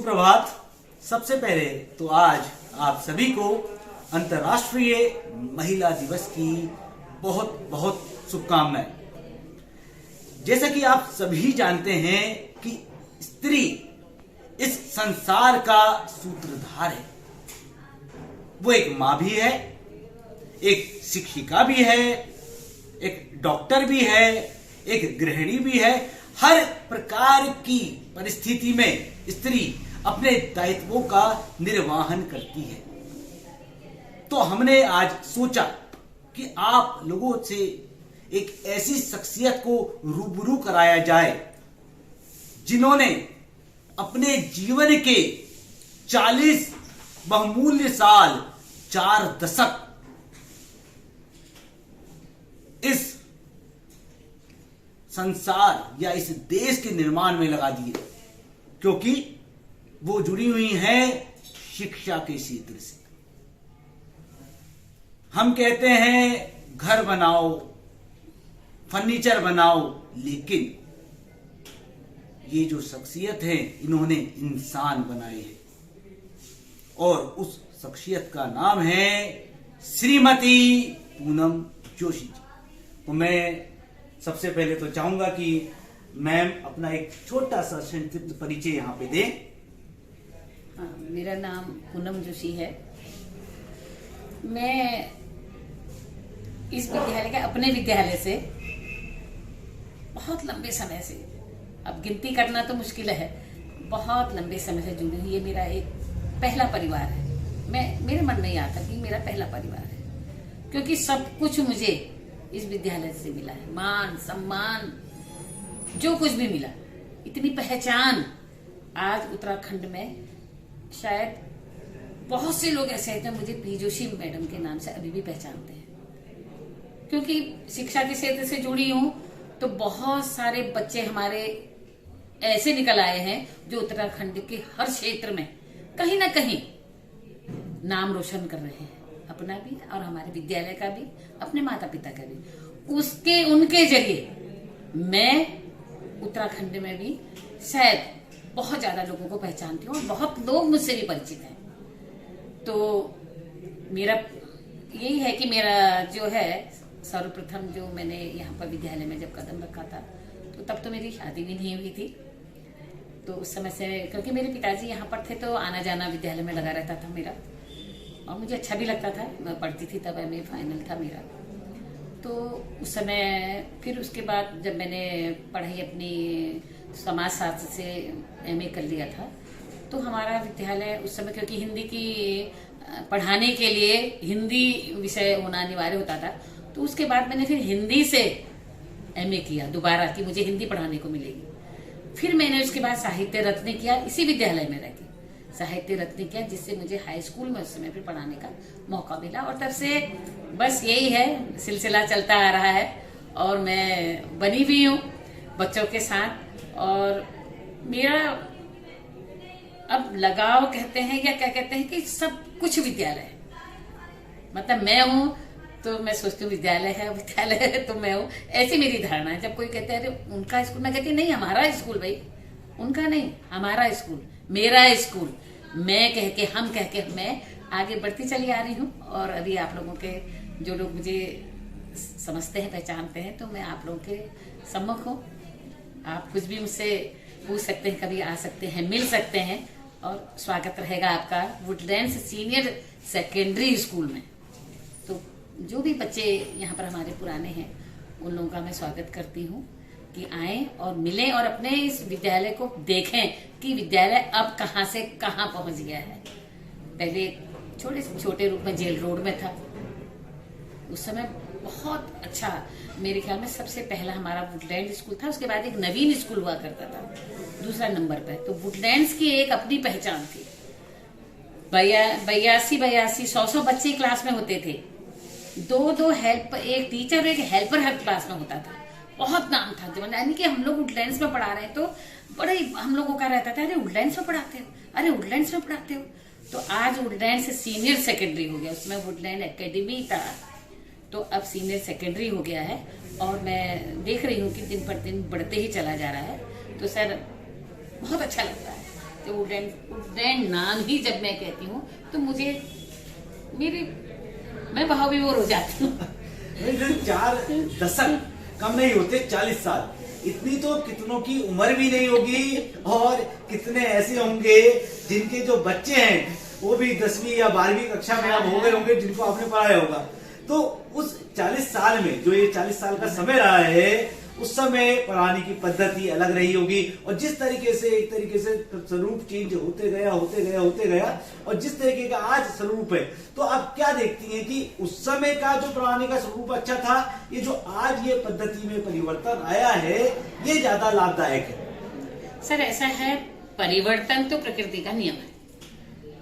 सुप्रभात। सबसे पहले तो आज आप सभी को अंतर्राष्ट्रीय महिला दिवस की बहुत बहुत शुभकामनाएं। जैसा कि आप सभी जानते हैं कि स्त्री इस संसार का सूत्रधार है। वो एक माँ भी है, एक शिक्षिका भी है, एक डॉक्टर भी है, एक गृहिणी भी है। हर प्रकार की परिस्थिति में स्त्री अपने दायित्वों का निर्वहन करती है। तो हमने आज सोचा कि आप लोगों से एक ऐसी शख्सियत को रूबरू कराया जाए जिन्होंने अपने जीवन के 40 बहुमूल्य साल, 4 दशक इस संसार या इस देश के निर्माण में लगा दिए, क्योंकि वो जुड़ी हुई हैं शिक्षा के क्षेत्र से। हम कहते हैं घर बनाओ, फर्नीचर बनाओ, लेकिन ये जो शख्सियत है इन्होंने इंसान बनाए हैं और उस शख्सियत का नाम है श्रीमती पूनम जोशी जी। तो मैं सबसे पहले तो चाहूंगा कि मैम अपना एक छोटा सा संक्षिप्त परिचय यहाँ पे दें। मेरा नाम पूनम जोशी है। मैं इस विद्यालय का अपने विद्यालय से बहुत लंबे समय से, अब गिनती करना तो मुश्किल है, बहुत लंबे समय से जुड़ी हुई है। मेरा एक पहला परिवार है। मेरे मन में आता कि मेरा पहला परिवार है, क्योंकि सब कुछ मुझे इस विद्यालय से मिला है। मान सम्मान जो कुछ भी मिला, इतनी पहचान आज उत्तराखंड में शायद बहुत से लोग ऐसे हैं जो मुझे पी जोशी मैडम के नाम से अभी भी पहचानते हैं, क्योंकि शिक्षा के क्षेत्र से जुड़ी हूं। तो बहुत सारे बच्चे हमारे ऐसे निकल आए हैं जो उत्तराखंड के हर क्षेत्र में कहीं ना कहीं नाम रोशन कर रहे हैं, अपना भी और हमारे विद्यालय का भी, अपने माता पिता का भी। उनके जरिए मैं उत्तराखंड में भी शायद बहुत ज्यादा लोगों को पहचानती हूँ और बहुत लोग मुझसे भी परिचित हैं। तो मेरा यही है कि मेरा जो है सर्वप्रथम जो मैंने यहाँ पर विद्यालय में जब कदम रखा था, तो तब तो मेरी शादी भी नहीं हुई थी। तो उस समय से, क्योंकि मेरे पिताजी यहाँ पर थे, तो आना जाना विद्यालय में लगा रहता था मेरा, और मुझे अच्छा भी लगता था। मैं पढ़ती थी, तब एमए फाइनल था मेरा। तो उस समय फिर उसके बाद जब मैंने पढ़ाई अपनी समाजशास्त्र से एमए कर लिया था, तो हमारा विद्यालय उस समय, क्योंकि हिंदी की पढ़ाने के लिए हिंदी विषय होना अनिवार्य होता था, तो उसके बाद मैंने फिर हिंदी से एमए किया दोबारा कि मुझे हिंदी पढ़ाने को मिलेगी। फिर मैंने उसके बाद साहित्य रत्न किया, इसी विद्यालय में रह के साहित्य रत्न किया, जिससे मुझे हाई स्कूल में उस समय फिर पढ़ाने का मौका मिला। और तब से बस यही है, सिलसिला चलता आ रहा है और मैं बनी भी हूँ बच्चों के साथ। और मेरा अब लगाव कहते हैं या क्या कहते हैं कि सब कुछ विद्यालय है। मतलब मैं हूँ तो मैं सोचती हूँ विद्यालय है तो मैं हूँ, ऐसी मेरी धारणा है। जब कोई कहते हैं अरे उनका स्कूल, मैं कहती नहीं, हमारा स्कूल भाई, उनका नहीं, हमारा स्कूल, मेरा स्कूल, मैं कह के, हम कह के मैं आगे बढ़ती चली आ रही हूँ। और अभी आप लोगों के जो लोग मुझे समझते हैं, पहचानते हैं, तो मैं आप लोगों के सम्मुख हूँ। आप कुछ भी मुझसे पूछ सकते हैं, कभी आ सकते हैं, मिल सकते हैं, और स्वागत रहेगा आपका वुडलैंड्स सीनियर सेकेंडरी स्कूल में। तो जो भी बच्चे यहाँ पर हमारे पुराने हैं, उन लोगों का मैं स्वागत करती हूँ कि आएं और मिलें और अपने इस विद्यालय को देखें कि विद्यालय अब कहाँ से कहाँ पहुँच गया है। पहले छोटे छोटे रूप में जेल रोड में था, उस समय बहुत अच्छा, मेरे ख्याल में सबसे पहला हमारा वुडलैंड स्कूल था। उसके बाद एक नवीन स्कूल हुआ करता था दूसरा नंबर पे। तो वुडलैंड्स की एक अपनी पहचान थी। 82 बच्चे क्लास में होते थे, 2 हेल्प, एक टीचर एक हेल्पर हर क्लास में होता था। बहुत नाम था, जब यानी कि हम लोग वुडलैंड्स में पढ़ा रहे हैं तो बड़े हम लोगों का रहता था, अरे वुडलैंड्स में पढ़ाते हो, अरे वुडलैंड्स में पढ़ाते हो। तो आज वुडलैंड्स सीनियर सेकेंडरी हो गया, उसमें वुडलैंड एकेडमी था, तो अब सीनियर सेकेंडरी हो गया है। और मैं देख रही हूँ कि दिन पर दिन बढ़ते ही चला जा रहा है। तो सर बहुत अच्छा लगता है कि वुडलैंड नाम ही जब मैं कहती हूँ तो मुझे मैं भाव विभोर हो जाती हूँ। 4 दशक कम नहीं होते, 40 साल, इतनी तो कितनों की उम्र भी नहीं होगी। और कितने ऐसे होंगे जिनके जो बच्चे हैं वो भी 10वीं या 12वीं कक्षा में अब हो गए होंगे, जिनको आपने पढ़ाया होगा। तो उस 40 साल में, जो ये 40 साल का समय रहा है, उस समय पढ़ाने की पद्धति अलग रही होगी। और जिस तरीके से एक तरीके से स्वरूप चेंज होते गया और जिस तरीके का आज स्वरूप है, तो आप क्या देखती हैं कि उस समय का जो पढ़ाने का स्वरूप अच्छा था, ये जो आज ये पद्धति में परिवर्तन आया है, ये ज्यादा लाभदायक है? सर ऐसा है, परिवर्तन तो प्रकृति का नियम है,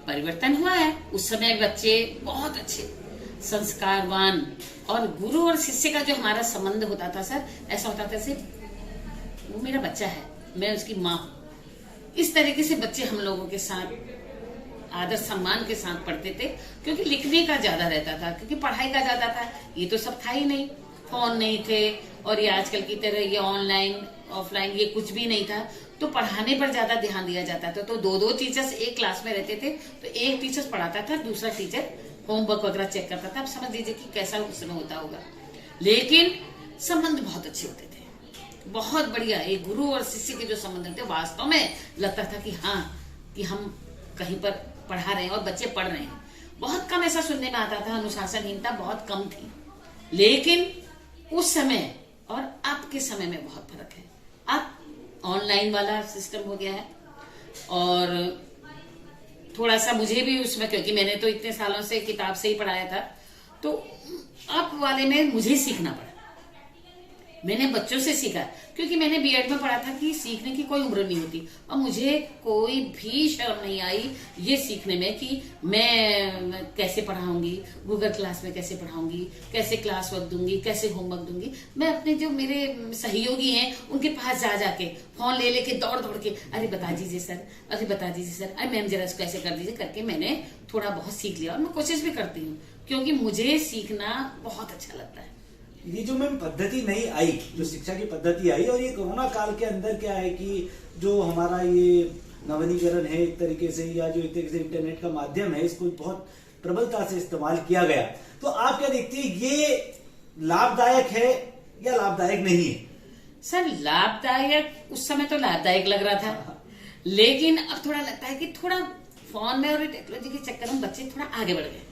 परिवर्तन हुआ है। उस समय बच्चे बहुत अच्छे संस्कारवान, और गुरु और शिष्य का जो हमारा संबंध होता था सर, ऐसा होता था सिर्फ वो मेरा बच्चा है, मैं उसकी माँ हूँ। इस तरीके से बच्चे हम लोगों के साथ आदर सम्मान के साथ पढ़ते थे, क्योंकि लिखने का ज्यादा रहता था, क्योंकि पढ़ाई का ज्यादा था। ये तो सब था ही नहीं, फोन नहीं थे, और ये आजकल की तरह ये ऑनलाइन ऑफलाइन ये कुछ भी नहीं था, तो पढ़ाने पर ज्यादा ध्यान दिया जाता था। तो 2-2 टीचर्स एक क्लास में रहते थे, तो एक टीचर पढ़ाता था, दूसरा टीचर होमवर्क वगैरह चेक करता था। आप समझ लीजिए कि कैसा उस समय होता होगा, लेकिन संबंध बहुत अच्छे होते थे, बहुत बढ़िया। एक गुरु और शिष्य के जो संबंध थे, वास्तव में लगता था कि हाँ, कि हम कहीं पर पढ़ा रहे हैं और बच्चे पढ़ रहे हैं। बहुत कम ऐसा सुनने में आता था, अनुशासनहीनता बहुत कम थी। लेकिन उस समय और अब के समय में बहुत फर्क है। अब ऑनलाइन वाला सिस्टम हो गया है, और थोड़ा सा मुझे भी उसमें, क्योंकि मैंने तो इतने सालों से किताब से ही पढ़ाया था, तो अब वाले में मुझे सीखना पड़ा। मैंने बच्चों से सीखा, क्योंकि मैंने बीएड में पढ़ा था कि सीखने की कोई उम्र नहीं होती, और मुझे कोई भी शर्म नहीं आई ये सीखने में कि मैं कैसे पढ़ाऊंगी, गूगल क्लास में कैसे पढ़ाऊंगी, कैसे क्लास वर्क दूंगी, कैसे होमवर्क दूंगी। मैं अपने जो मेरे सहयोगी हैं उनके पास जा जाके फोन ले लेके दौड़ के, अरे बता दीजिए सर, अरे बता दीजिए सर, अरे मैम जरा इसको ऐसे कर दीजिए, करके मैंने थोड़ा बहुत सीख लिया। और मैं कोशिश भी करती हूँ, क्योंकि मुझे सीखना बहुत अच्छा लगता है। ये जो मैम पद्धति नहीं आई, जो शिक्षा की पद्धति आई, और ये कोरोना काल के अंदर क्या है कि जो हमारा ये नवीनीकरण है एक तरीके से, या जो एक तरीके से इंटरनेट का माध्यम है, इसको बहुत प्रबलता से इस्तेमाल किया गया। तो आप क्या देखते हैं, ये लाभदायक है या लाभदायक नहीं है? सर लाभदायक उस समय तो लाभदायक लग रहा था, लेकिन अब थोड़ा लगता है कि थोड़ा फोन में और टेक्नोलॉजी के चक्कर में बच्चे थोड़ा आगे बढ़ गए।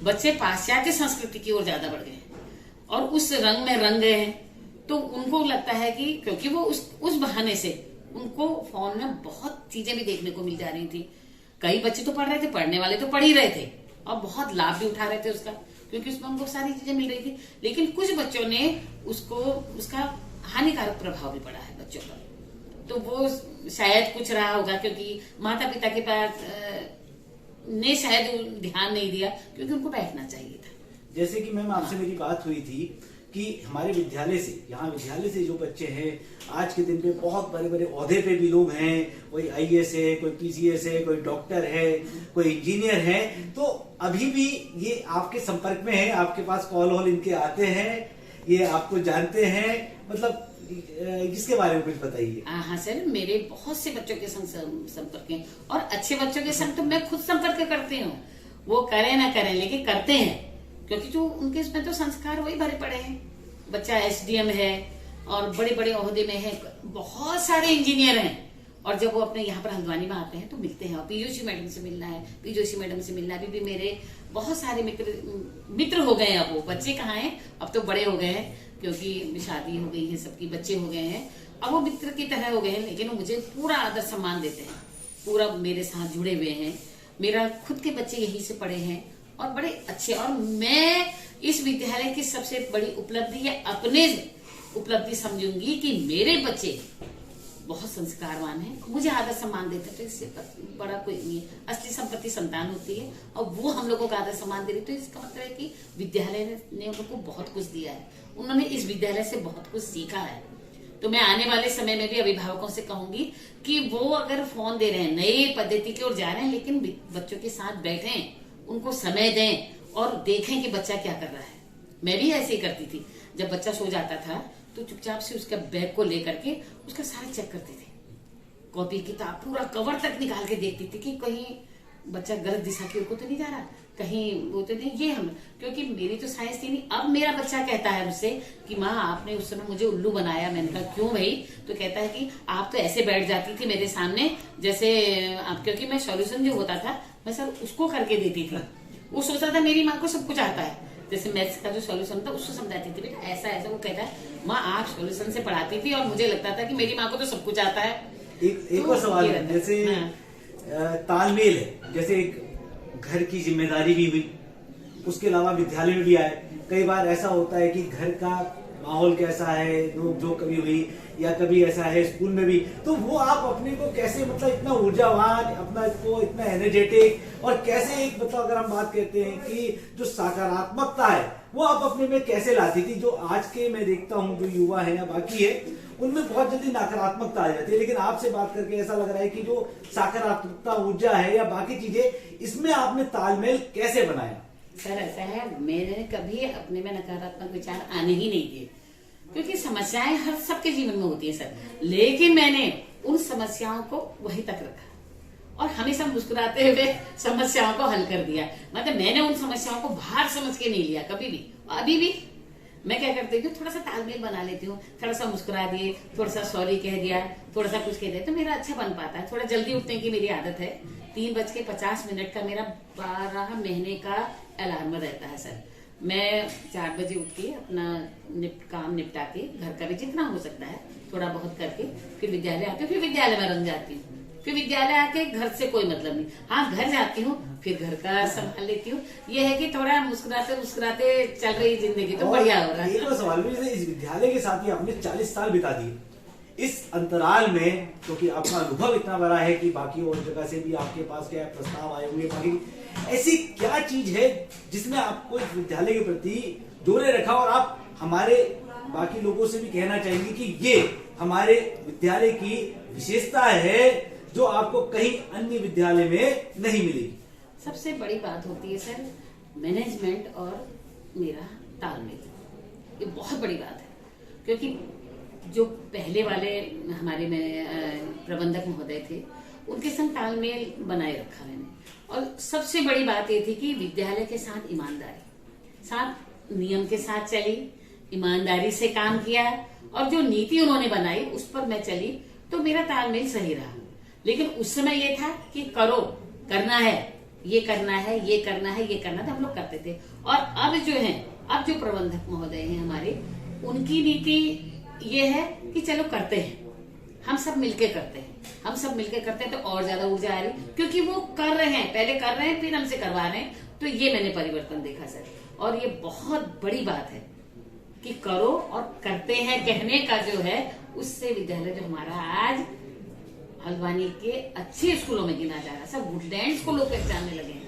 बच्चे पाश्चात्य संस्कृति की ओर ज्यादा बढ़ गए और उस रंग में रंग गए हैं। तो उनको लगता है कि क्योंकि वो उस बहाने से उनको फोन में बहुत चीजें भी देखने को मिल जा रही थी। कई बच्चे तो पढ़ रहे थे, पढ़ने वाले तो पढ़ ही रहे थे और बहुत लाभ भी उठा रहे थे उसका, क्योंकि उसमें उनको सारी चीजें मिल रही थी। लेकिन कुछ बच्चों ने उसका हानिकारक प्रभाव भी पड़ा है बच्चों पर। तो वो शायद कुछ रहा होगा, क्योंकि माता पिता के पास ने शायद ध्यान नहीं दिया, क्योंकि उनको बैठना चाहिए था। जैसे कि मैम आपसे मेरी बात हुई थी कि हमारे विद्यालय से, यहाँ विद्यालय से जो बच्चे हैं आज के दिन पे बहुत बड़े बड़े ओहदे पे भी लोग हैं, कोई आईएएस है, कोई पीसीएस है, कोई डॉक्टर है, कोई इंजीनियर है, तो अभी भी ये आपके संपर्क में है, आपके पास कॉल वॉल इनके आते हैं, ये आपको जानते हैं, मतलब इसके बारे में कुछ बताइए। हाँ सर, मेरे बहुत से बच्चों के संग संपर्क हैं, और अच्छे बच्चों के संग तो मैं खुद संपर्क करती हूँ। वो करें ना करें लेकिन करते हैं, क्योंकि जो उनके इसमें तो संस्कार वही भरे पड़े हैं। बच्चा एसडीएम है और बड़े बड़े ओहदे में है, बहुत सारे इंजीनियर हैं, और जब वो अपने यहाँ पर हल्द्वानी में आते हैं तो मिलते हैं। और पीजोशी मैडम से मिलना है, पीजोशी मैडम से मिलना। अभी भी मेरे बहुत सारे मित्र हो गए हैं। अब वो बच्चे कहाँ हैं, अब तो बड़े हो गए हैं, क्योंकि शादी हो गई है, सबकी बच्चे हो गए हैं, अब वो मित्र की तरह हो गए हैं। लेकिन वो मुझे पूरा आदर सम्मान देते हैं, पूरा मेरे साथ जुड़े हुए हैं। मेरा खुद के बच्चे यहीं से पढ़े हैं और बड़े अच्छे। और मैं इस विद्यालय की सबसे बड़ी उपलब्धि या अपने उपलब्धि समझूंगी कि मेरे बच्चे बहुत संस्कारवान हैं, मुझे आदर सम्मान देते हैं। तो इससे बड़ा कोई नहीं है। असली संपत्ति संतान होती है, और वो हम लोगों का आदर सम्मान दे रही। तो इसका मतलब है कि विद्यालय ने उन लोगों को बहुत कुछ दिया है, उन्होंने इस विद्यालय से बहुत कुछ सीखा है। तो मैं आने वाले समय में भी अभिभावकों से कहूंगी कि वो अगर फोन दे रहे हैं, नई पद्धति की ओर जा रहे हैं, लेकिन बच्चों के साथ बैठें, उनको समय दें और देखें कि बच्चा क्या कर रहा है। मैं भी ऐसे ही करती थी। जब बच्चा सो जाता था तो चुपचाप से उसका बैग को लेकर के उसका सारा चेक करती थी, कॉपी किताब पूरा कवर तक निकाल के देखती थी कि कहीं बच्चा गलत दिशा की ओर को तो नहीं जा रहा, कहीं वो तो नहीं। ये हम, क्योंकि मेरी तो साइंस थी नहीं। अब मेरा बच्चा कहता है मुझसे कि माँ आपने उस समय मुझे उल्लू बनाया। मैंने कहा क्यों भाई? तो कहता है कि आप तो ऐसे बैठ जाती थी मेरे सामने जैसे आप, क्योंकि मैं सॉल्यूशन जो होता था मैं सर उसको करके देती थी। वो सोचता था मेरी माँ को सब कुछ आता है, जैसे मैथ्स का जो सॉल्यूशन था उसको समझाती थी, बेटा ऐसा ऐसा। वो कहता है माँ आप सॉल्यूशन से पढ़ाती थी और मुझे लगता था कि मेरी माँ को तो सब कुछ आता है। एक और सवाल है, जैसे तालमेल है, जैसे एक घर की जिम्मेदारी भी हुई, उसके अलावा विद्यालय में भी आए। कई बार ऐसा होता है कि घर का माहौल कैसा है, नोक झोंक कभी हुई या कभी ऐसा है स्कूल में भी, तो वो आप अपने को कैसे मतलब इतना ऊर्जावान, अपना को इतना एनर्जेटिक और कैसे एक मतलब अगर हम बात करते हैं कि जो सकारात्मकता है वो आप अपने में कैसे लाती थी? जो आज के मैं देखता हूँ जो युवा है या बाकी है उनमें बहुत जल्दी नकारात्मकता आ जाती है, लेकिन आपसे बात करके ऐसा लग रहा है कि जो सकारात्मकता, ऊर्जा है या बाकी चीजें, इसमें आपने तालमेल कैसे बनाया? सर ऐसा है, मैंने कभी अपने में नकारात्मक विचार आने ही नहीं दिए, क्योंकि समस्याएं हर सबके जीवन में होती है सर। लेकिन मैंने उन समस्याओं को वहीं तक रखा और हमेशा मुस्कुराते हुए समस्याओं को हल कर दिया। मतलब मैंने उन समस्याओं को बाहर समझ के नहीं लिया कभी भी। अभी भी मैं क्या करती हूँ, थोड़ा सा तालमेल बना लेती हूँ, थोड़ा सा मुस्कुरा दिए, थोड़ा सा सॉरी कह दिया, थोड़ा सा कुछ कह दिया, तो मेरा अच्छा बन पाता है। थोड़ा जल्दी उठने की मेरी आदत है। 3:50 का मेरा 12 महीने का अलार्म रहता है सर। मैं 4 बजे उठ के अपना काम निपटा के घर का भी जितना हो सकता है थोड़ा बहुत करके फिर विद्यालय आती हूँ, फिर विद्यालय में रंग जाती हूँ। फिर विद्यालय आके घर से कोई मतलब नहीं, हाँ घर जाती हूँ फिर घर का संभाल लेती हूँ। ये है कि थोड़ा मुस्कुराते मुस्कुराते चल रही जिंदगी तो बढ़िया हो रहा है। एक और सवाल भी, जैसे इस विद्यालय के साथ ही आपने 40 साल बिता दिए, इस अंतराल में क्योंकि आपका अनुभव इतना बड़ा है कि बाकी और जगह से भी आपके पास क्या प्रस्ताव आए हुए, बाकी ऐसी क्या चीज है जिसने आपको इस विद्यालय के प्रति जोड़े रखा और आप हमारे बाकी लोगों से भी कहना चाहेंगे कि ये हमारे विद्यालय की विशेषता है जो आपको कहीं अन्य विद्यालय में नहीं मिलेगी? सबसे बड़ी बात होती है सर मैनेजमेंट और मेरा तालमेल, ये बहुत बड़ी बात है। क्योंकि जो पहले वाले हमारे में प्रबंधक महोदय थे उनके संग तालमेल बनाए रखा मैंने। और सबसे बड़ी बात ये थी कि विद्यालय के साथ ईमानदारी, साथ नियम के साथ चली, ईमानदारी से काम किया और जो नीति उन्होंने बनाई उस पर मैं चली, तो मेरा तालमेल सही रहा। लेकिन उस समय ये था कि करो, करना है, ये करना है, ये करना है, ये करना था, हम लोग करते थे। और अब जो है, अब जो प्रबंधक महोदय हैं हमारे, उनकी नीति ये है कि चलो करते हैं, हम सब मिलके करते हैं, हम सब मिलके करते हैं, तो और ज्यादा ऊर्जा आ रही, क्योंकि वो कर रहे हैं, पहले कर रहे हैं फिर हमसे करवा रहे हैं। तो ये मैंने परिवर्तन देखा सर, और ये बहुत बड़ी बात है कि करो और करते हैं कहने का जो है, उससे विद्यालय जो हमारा आज हल्द्वानी के अच्छे स्कूलों में गिना जा रहा है। सब वुडलैंड्स को लोग पहचानने लगे हैं।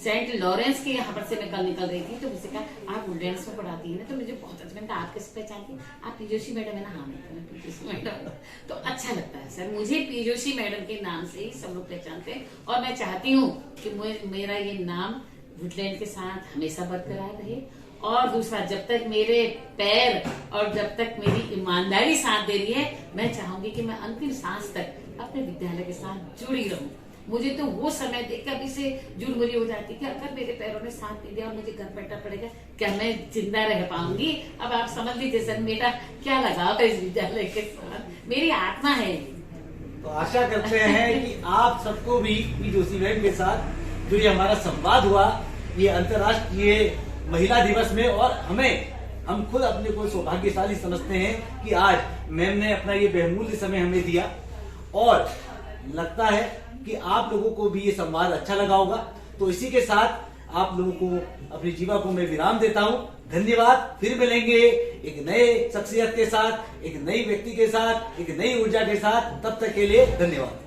सेंट लॉरेंस के यहाँ पर से मैं कल निकल रही थी तो मुझसे कहा आप वुडलैंड्स में पढ़ाती है ना, तो मुझे बहुत अच्छा, मैंने कहा आप कैसे पहचानती? आप पीजोशी मैडम है ना? हाँ मैं पीजोशी मैडम। तो अच्छा लगता है सर, मुझे पीजोशी मैडम के नाम से ही सब लोग पहचानते हैं। और मैं चाहती हूँ कि मेरा ये नाम वुडलैंड के साथ हमेशा बरकरार रहे। और दूसरा, जब तक मेरे पैर और जब तक मेरी ईमानदारी साथ दे रही है, मैं चाहूंगी कि मैं अंतिम सांस तक अपने विद्यालय के साथ जुड़ी रहूं। मुझे तो वो समय देख कभी से जुड़मुड़ी हो जाती कि अगर मेरे पैरों ने साथ दे दिया और मुझे घर बैठना पड़ेगा, क्या मैं जिंदा रह पाऊंगी? अब आप समझ लीजिए सर मेरा क्या लगाव है इस विद्यालय के साथ, मेरी आत्मा है। तो आशा करते हैं कि आप सबको भी पीजोशी मैडम के साथ जो ये हमारा संवाद हुआ, ये अंतर्राष्ट्रीय महिला दिवस में, और हम खुद अपने को सौभाग्यशाली समझते हैं कि आज मैम ने अपना ये बहुमूल्य समय हमें दिया। और लगता है कि आप लोगों को भी ये संवाद अच्छा लगा होगा। तो इसी के साथ आप लोगों को, अपनी जीवा को मैं विराम देता हूँ। धन्यवाद। फिर मिलेंगे एक नए शख्सियत के साथ, एक नई व्यक्ति के साथ, एक नई ऊर्जा के साथ। तब तक के लिए धन्यवाद।